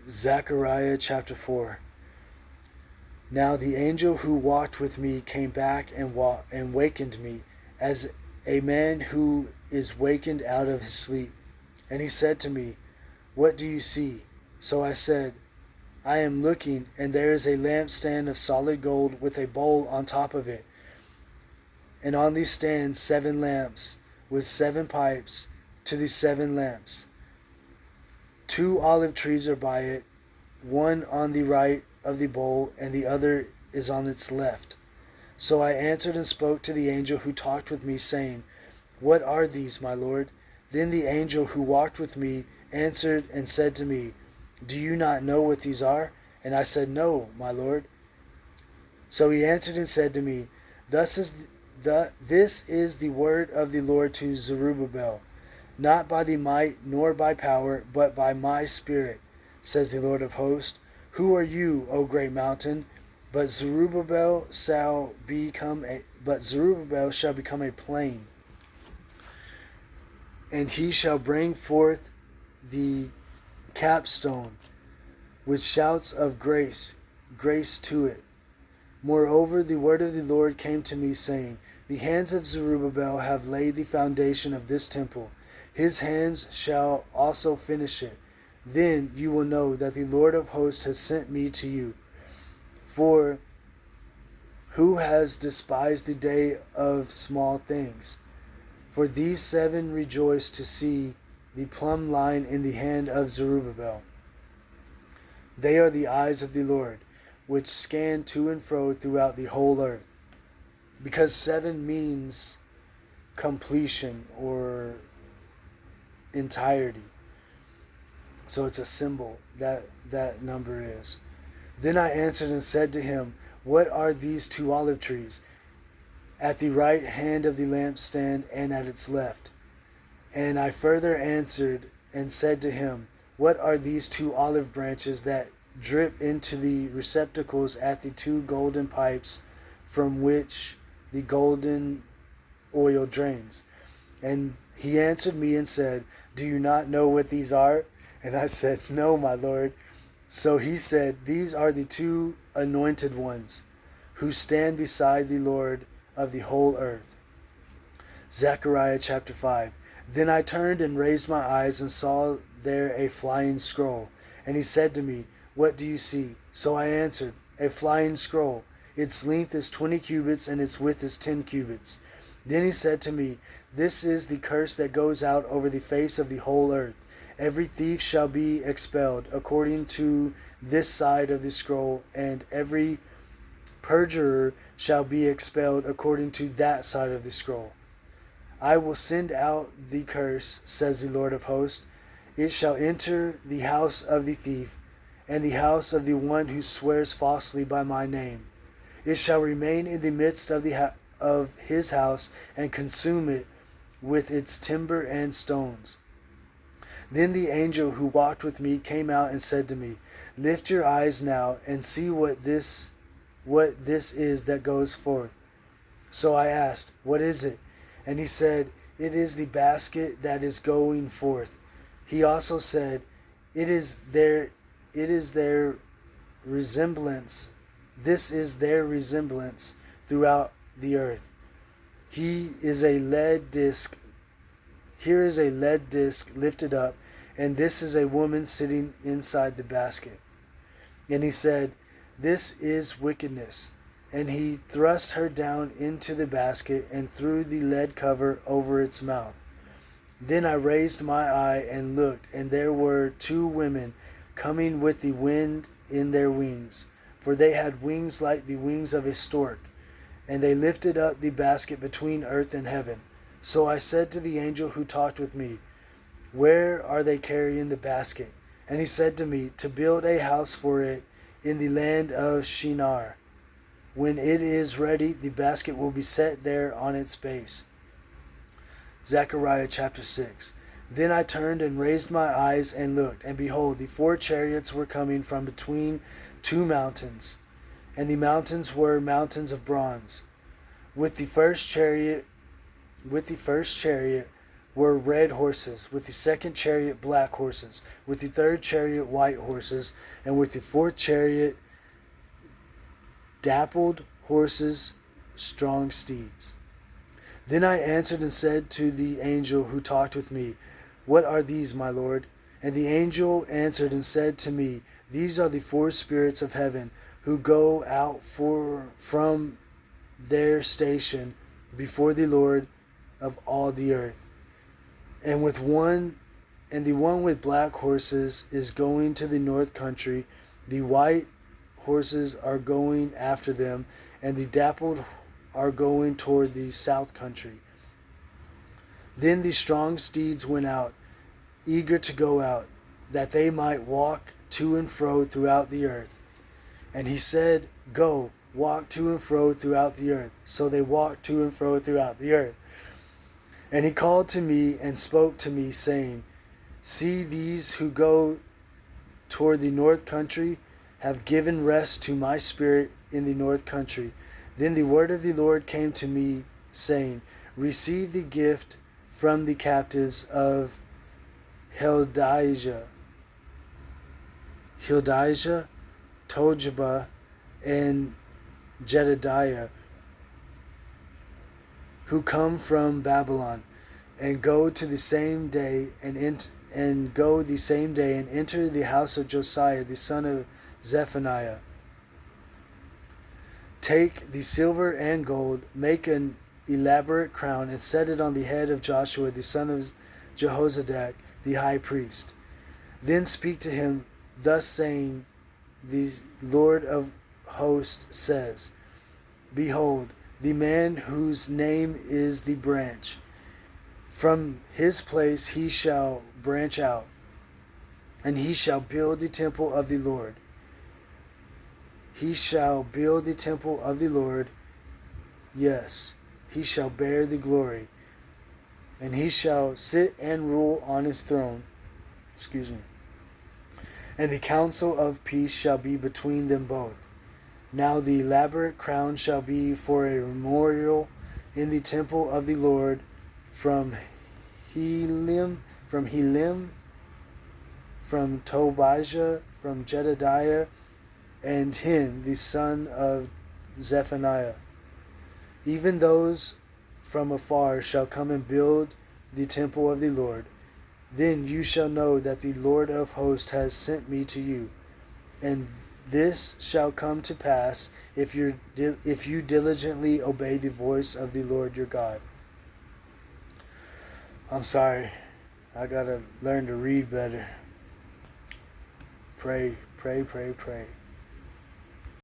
Zechariah chapter 4. Now the angel who walked with me came back and wakened me, as a man who is wakened out of his sleep. And he said to me, "What do you see?" So I said, "I am looking, and there is a lampstand of solid gold with a bowl on top of it, and on these stands 7 lamps with 7 pipes to the 7 lamps. 2 olive trees are by it, one on the right of the bowl, and the other is on its left." So I answered and spoke to the angel who talked with me, saying, "What are these, my Lord?" Then the angel who walked with me answered and said to me, "Do you not know what these are?" And I said, "No, my Lord." So he answered and said to me, This is the word of the Lord to Zerubbabel. Not by the might nor by power, but by my Spirit, says the Lord of hosts. Who are you, O great mountain? But Zerubbabel shall become a plain, and he shall bring forth the capstone with shouts of grace, grace to it. Moreover, the word of the Lord came to me, saying, The hands of Zerubbabel have laid the foundation of this temple. His hands shall also finish it. Then you will know that the Lord of hosts has sent me to you. For who has despised the day of small things? For these 7 rejoice to see the plumb line in the hand of Zerubbabel. They are the eyes of the Lord, which scan to and fro throughout the whole earth. Because 7 means completion or entirety. So it's a symbol that number is. Then I answered and said to him, "What are these 2 olive trees at the right hand of the lampstand and at its left?" And I further answered and said to him, "What are these 2 olive branches that drip into the receptacles at the 2 golden pipes from which the golden oil drains?" And he answered me and said, "Do you not know what these are?" And I said, "No, my Lord." So he said, "These are the 2 anointed ones who stand beside the Lord of the whole earth." Zechariah chapter 5. Then I turned and raised my eyes and saw there a flying scroll. And he said to me, "What do you see?" So I answered, "A flying scroll. Its length is 20 cubits and its width is 10 cubits. Then he said to me, "This is the curse that goes out over the face of the whole earth. Every thief shall be expelled according to this side of the scroll, and every perjurer shall be expelled according to that side of the scroll. I will send out the curse, says the Lord of hosts. It shall enter the house of the thief, and the house of the one who swears falsely by my name. It shall remain in the midst of his house, and consume it with its timber and stones." Then the angel who walked with me came out and said to me, "Lift your eyes now and see what this is that goes forth." So I asked, "What is it?" And he said, "It is the basket that is going forth." He also said, It is their resemblance. This is their resemblance throughout the earth. Here is a lead disc lifted up, and this is a woman sitting inside the basket. And he said, "This is wickedness." And he thrust her down into the basket and threw the lead cover over its mouth. Then I raised my eye and looked, and there were 2 women coming with the wind in their wings, for they had wings like the wings of a stork, and they lifted up the basket between earth and heaven. So I said to the angel who talked with me, "Where are they carrying the basket?" And he said to me, "To build a house for it in the land of Shinar. When it is ready, the basket will be set there on its base." Zechariah chapter 6. Then I turned and raised my eyes and looked, and behold, the 4 chariots were coming from between 2 mountains, and the mountains were mountains of bronze. With the first chariot were red horses, with the second chariot black horses, with the third chariot white horses, and with the fourth chariot dappled horses, strong steeds. Then I answered and said to the angel who talked with me, What are these, my Lord? And the angel answered and said to me, These are the four spirits of heaven, who go out from their station before the Lord of all the earth. And the one with black horses is going to the north country, the white horses are going after them, and the dappled are going toward the south country. Then the strong steeds went out, eager to go out, that they might walk to and fro throughout the earth. And he said, Go, walk to and fro throughout the earth. So they walked to and fro throughout the earth. And he called to me and spoke to me, saying, See, these who go toward the north country have given rest to my spirit in the north country. Then the word of the Lord came to me, saying, Receive the gift from the captives of Heldijah, Tojabah, and Jedediah, who come from Babylon, and go the same day and enter the house of Josiah the son of Zephaniah. Take the silver and gold, make an elaborate crown, and set it on the head of Joshua the son of Jehozadak the high priest. Then speak to him, thus saying, The Lord of hosts says, Behold, the man whose name is the branch. From his place he shall branch out, and he shall build the temple of the Lord. He shall build the temple of the Lord. Yes, he shall bear the glory, and he shall sit and rule on his throne. And the counsel of peace shall be between them both. Now the elaborate crown shall be for a memorial in the temple of the Lord from Helim, from Tobijah, from Jedediah, and Hin, the son of Zephaniah. Even those from afar shall come and build the temple of the Lord. Then you shall know that the Lord of hosts has sent me to you. And this shall come to pass if you diligently obey the voice of the Lord your God. I'm sorry. I gotta learn to read better. Pray, pray, pray, pray.